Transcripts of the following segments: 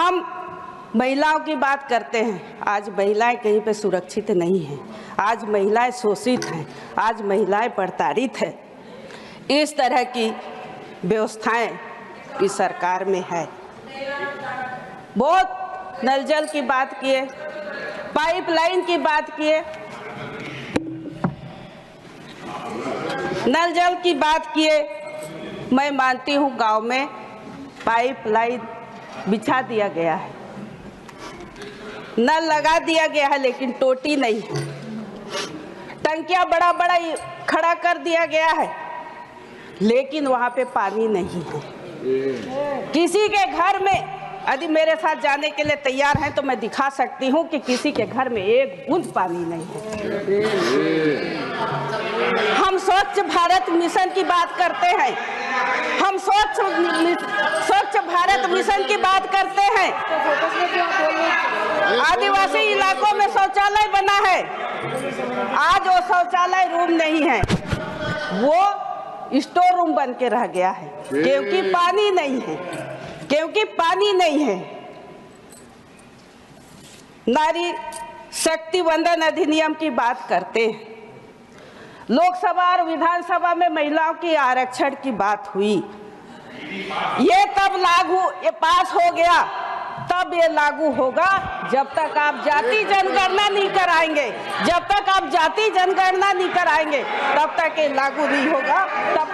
हम महिलाओं की बात करते हैं, आज महिलाएं कहीं पे सुरक्षित नहीं हैं, आज महिलाएं शोषित हैं, आज महिलाएं प्रताड़ित हैं। इस तरह की व्यवस्थाएं इस सरकार में है। बहुत नल जल की बात किए, पाइपलाइन की बात किए, नल जल की बात किए। मैं मानती हूँ गांव में पाइपलाइन बिछा दिया गया है, नल लगा दिया गया है, लेकिन टोटी नहीं है। टंकियां बड़ा बड़ा खड़ा कर दिया गया है, लेकिन वहां पे पानी नहीं है। किसी के घर में, यदि मेरे साथ जाने के लिए तैयार हैं तो मैं दिखा सकती हूँ कि किसी के घर में एक बूंद पानी नहीं है। हम स्वच्छ भारत मिशन की बात करते हैं, हम स्वच्छ भारत मिशन की बात करते हैं। आदिवासी इलाकों में शौचालय बना है, आज वो शौचालय रूम नहीं है, वो स्टोर रूम बन के रह गया है, क्योंकि पानी नहीं है, क्योंकि पानी नहीं है। नारी शक्ति वंदन अधिनियम की बात करते हैं, लोकसभा और विधानसभा में महिलाओं की आरक्षण की बात हुई, ये तब लागू, ये पास हो गया, तब ये लागू होगा जब तक आप जाति जनगणना नहीं कराएंगे, जब तक आप जाति जनगणना नहीं कराएंगे तब तक ये लागू नहीं होगा, तब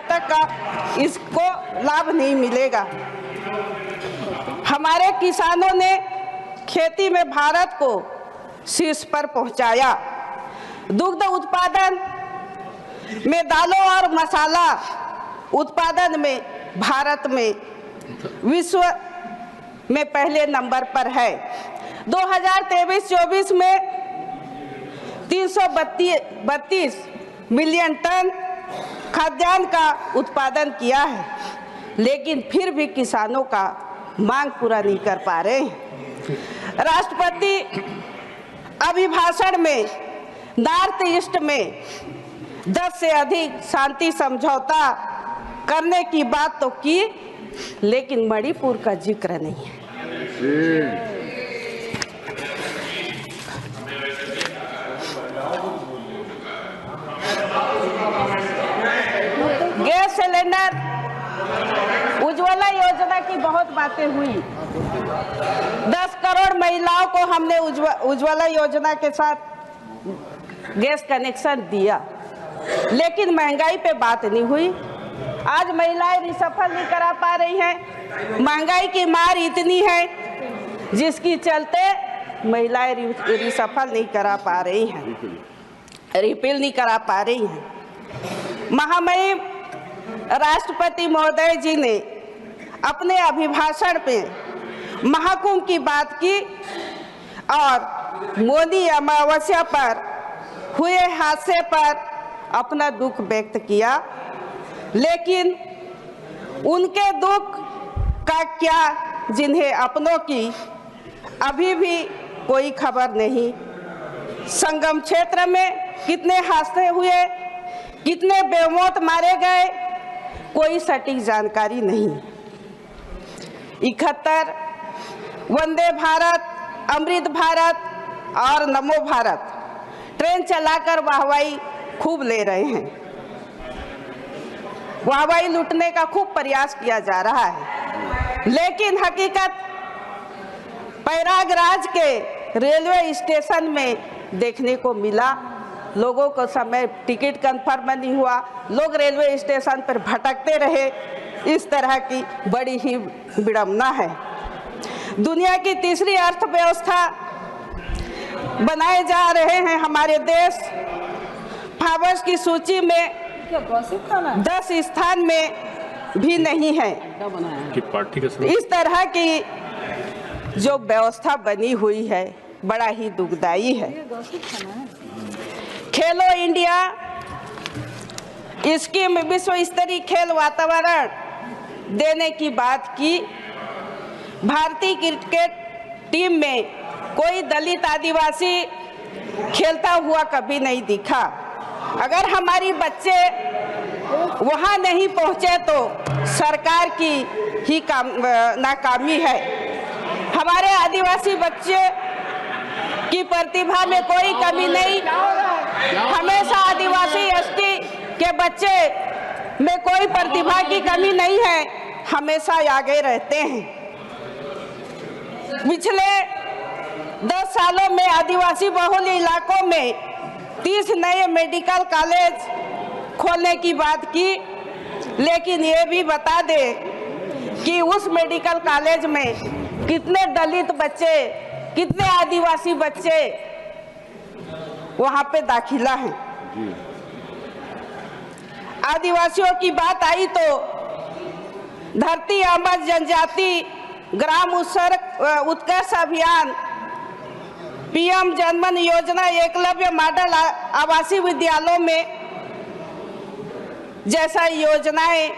तक का इसको लाभ नहीं मिलेगा। हमारे किसानों ने खेती में भारत को शीर्ष पर पहुंचाया। दुग्ध उत्पादन में, दालों और मसाला उत्पादन में भारत में विश्व में पहले नंबर पर है। 2023-24 में 332 मिलियन टन खाद्यान्न का उत्पादन किया है, लेकिन फिर भी किसानों का मांग पूरा नहीं कर पा रहे हैं। राष्ट्रपति अभिभाषण में नॉर्थ ईस्ट में 10 से अधिक शांति समझौता करने की बात तो की, लेकिन मणिपुर का जिक्र नहीं है। गैस सिलेंडर, उज्ज्वला योजना की बहुत बातें हुई। 10 करोड़ महिलाओं को हमने उज्ज्वला योजना के साथ गैस कनेक्शन दिया, लेकिन महंगाई पे बात नहीं हुई। आज महिलाएं रिसफल नहीं करा पा रही हैं, महंगाई की मार इतनी है जिसकी चलते महिलाएं रिसफल नहीं करा पा रही हैं, रिफिल नहीं करा पा रही हैं। महामहिम राष्ट्रपति महोदय जी ने अपने अभिभाषण पे महाकुंभ की बात की और मोदी अमावस्या पर हुए हादसे पर अपना दुख व्यक्त किया, लेकिन उनके दुख का क्या, जिन्हें अपनों की अभी भी कोई खबर नहीं। संगम क्षेत्र में कितने हादसे हुए, कितने बेमौत मारे गए, कोई सटीक जानकारी नहीं। 71 वंदे भारत, अमृत भारत और नमो भारत ट्रेन चलाकर वाहवाही खूब ले रहे हैं, वाहवाही लूटने का खूब प्रयास किया जा रहा है, लेकिन हकीकत प्रयागराज के रेलवे स्टेशन में देखने को मिला। लोगों को समय टिकट कंफर्म नहीं हुआ, लोग रेलवे स्टेशन पर भटकते रहे। इस तरह की बड़ी ही विडंबना है। दुनिया की तीसरी अर्थव्यवस्था बनाए जा रहे हैं हमारे देश, फोर्ब्स की सूची में 10 स्थान में भी नहीं है। इस तरह की जो व्यवस्था बनी हुई है बड़ा ही दुखदाई है। खेलो इंडिया स्कीम विश्व स्तरीय खेल वातावरण देने की बात की। भारतीय क्रिकेट टीम में कोई दलित आदिवासी खेलता हुआ कभी नहीं दिखा। अगर हमारी बच्चे वहाँ नहीं पहुँचे तो सरकार की ही नाकामी है। हमारे आदिवासी बच्चे की प्रतिभा में कोई कमी नहीं, हमेशा आदिवासी एसटी के बच्चे में कोई प्रतिभा की कमी नहीं है, हमेशा आगे रहते हैं। पिछले 10 सालों में आदिवासी बहुल इलाकों में 30 नए मेडिकल कॉलेज खोलने की बात की, लेकिन ये भी बता दे कि उस मेडिकल कॉलेज में कितने दलित बच्चे, कितने आदिवासी बच्चे वहां पे दाखिला हैं। आदिवासियों की बात आई तो धरती अमर जनजाति ग्राम उत्कर्ष अभियान, पीएम जनमन योजना, एकलव्य मॉडल आवासीय विद्यालयों में जैसा योजनाएं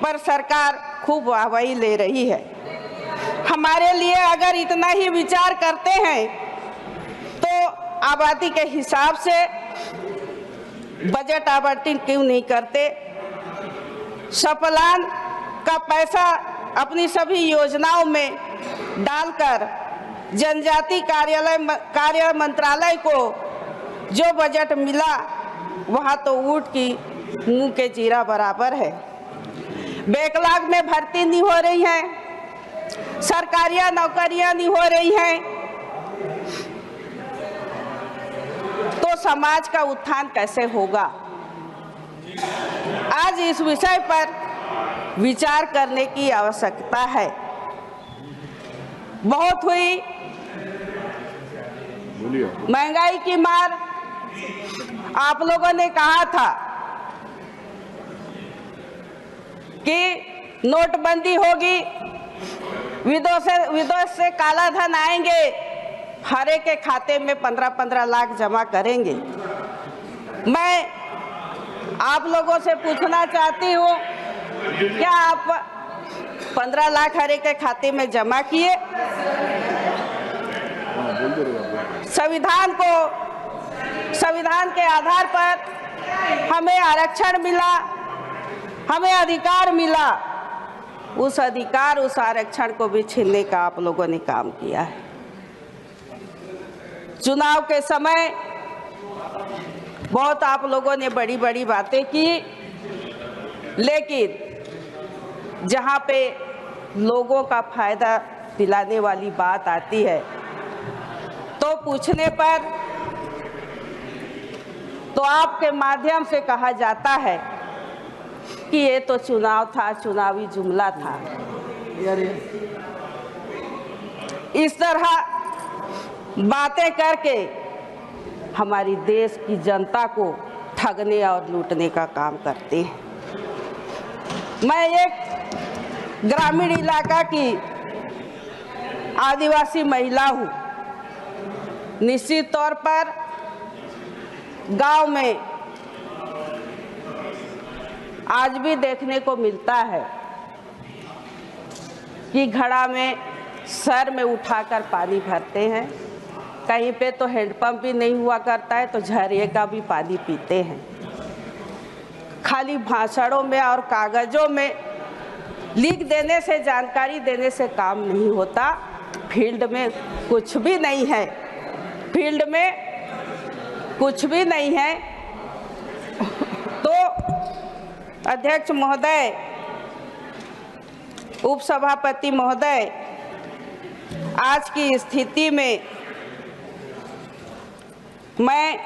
पर सरकार खूब वाहवाही ले रही है। हमारे लिए अगर इतना ही विचार करते हैं तो आबादी के हिसाब से बजट आवंटन क्यों नहीं करते? सप्लान का पैसा अपनी सभी योजनाओं में डालकर जनजाति कार्य मंत्रालय को जो बजट मिला वहाँ तो ऊँट की मुंह के जीरा बराबर है। बैकलॉग में भर्ती नहीं हो रही है, सरकारी नौकरियां नहीं हो रही हैं, तो समाज का उत्थान कैसे होगा? आज इस विषय पर विचार करने की आवश्यकता है। बहुत हुई महंगाई की मार। आप लोगों ने कहा था कि नोटबंदी होगी, विदेश से काला धन आएंगे, हर एक के खाते में 15-15 लाख जमा करेंगे। मैं आप लोगों से पूछना चाहती हूँ, क्या आप 15 लाख हर एक के खाते में जमा किए? संविधान के आधार पर हमें आरक्षण मिला, हमें अधिकार मिला, उस अधिकार, उस आरक्षण को भी छीनने का आप लोगों ने काम किया है। चुनाव के समय बहुत आप लोगों ने बड़ी बड़ी बातें की, लेकिन जहाँ पे लोगों का फायदा दिलाने वाली बात आती है तो पूछने पर तो आपके माध्यम से कहा जाता है कि ये तो चुनाव था, चुनावी जुमला था। इस तरह बातें करके हमारी देश की जनता को ठगने और लूटने का काम करते हैं। मैं एक ग्रामीण इलाका की आदिवासी महिला हूँ। निश्चित तौर पर गांव में आज भी देखने को मिलता है कि घड़ा में सर में उठाकर पानी भरते हैं। कहीं पे तो हैंडपंप भी नहीं हुआ करता है तो झरिए का भी पानी पीते हैं। खाली भाषणों में और कागज़ों में लिख देने से, जानकारी देने से काम नहीं होता। फील्ड में कुछ भी नहीं है, फील्ड में कुछ भी नहीं है। तो अध्यक्ष महोदय, उपसभापति महोदय, आज की स्थिति में मैं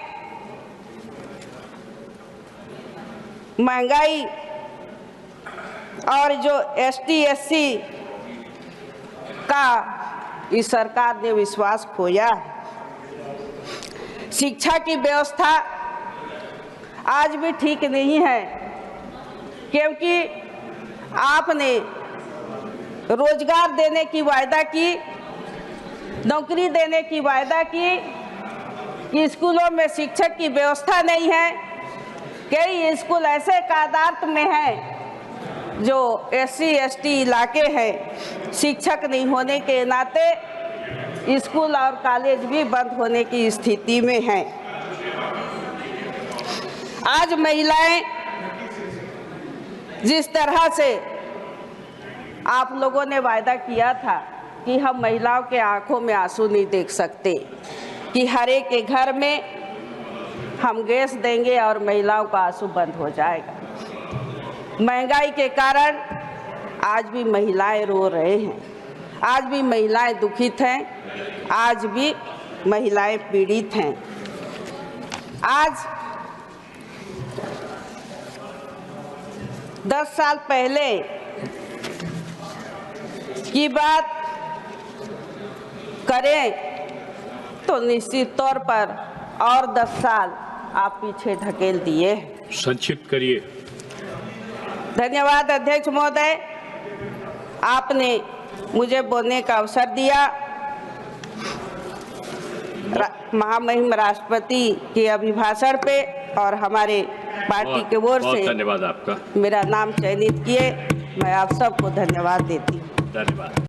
महंगाई और जो ST/SC का इस सरकार ने विश्वास खोया है। शिक्षा की व्यवस्था आज भी ठीक नहीं है, क्योंकि आपने रोजगार देने की वायदा की, नौकरी देने की वायदा की कि स्कूलों में शिक्षक की व्यवस्था नहीं है। कई स्कूल ऐसे कादार्थ में हैं जो SC/ST इलाके हैं, शिक्षक नहीं होने के नाते स्कूल और कॉलेज भी बंद होने की स्थिति में हैं। आज महिलाएं जिस तरह से आप लोगों ने वायदा किया था कि हम महिलाओं के आंखों में आंसू नहीं देख सकते, कि हर एक के घर में हम गैस देंगे और महिलाओं का आंसू बंद हो जाएगा। महंगाई के कारण आज भी महिलाएं रो रहे हैं, आज भी महिलाएं दुखित हैं, आज भी महिलाएं पीड़ित हैं। आज 10 साल पहले की बात करें तो निश्चित तौर पर और 10 साल आप पीछे ढकेल दिए। संक्षिप्त करिए। धन्यवाद अध्यक्ष महोदय, आपने मुझे बोलने का अवसर दिया। महामहिम राष्ट्रपति के अभिभाषण पे और हमारे पार्टी के ओर से धन्यवाद आपका। मेरा नाम चयनित किए, मैं आप सबको धन्यवाद देती हूँ। धन्यवाद।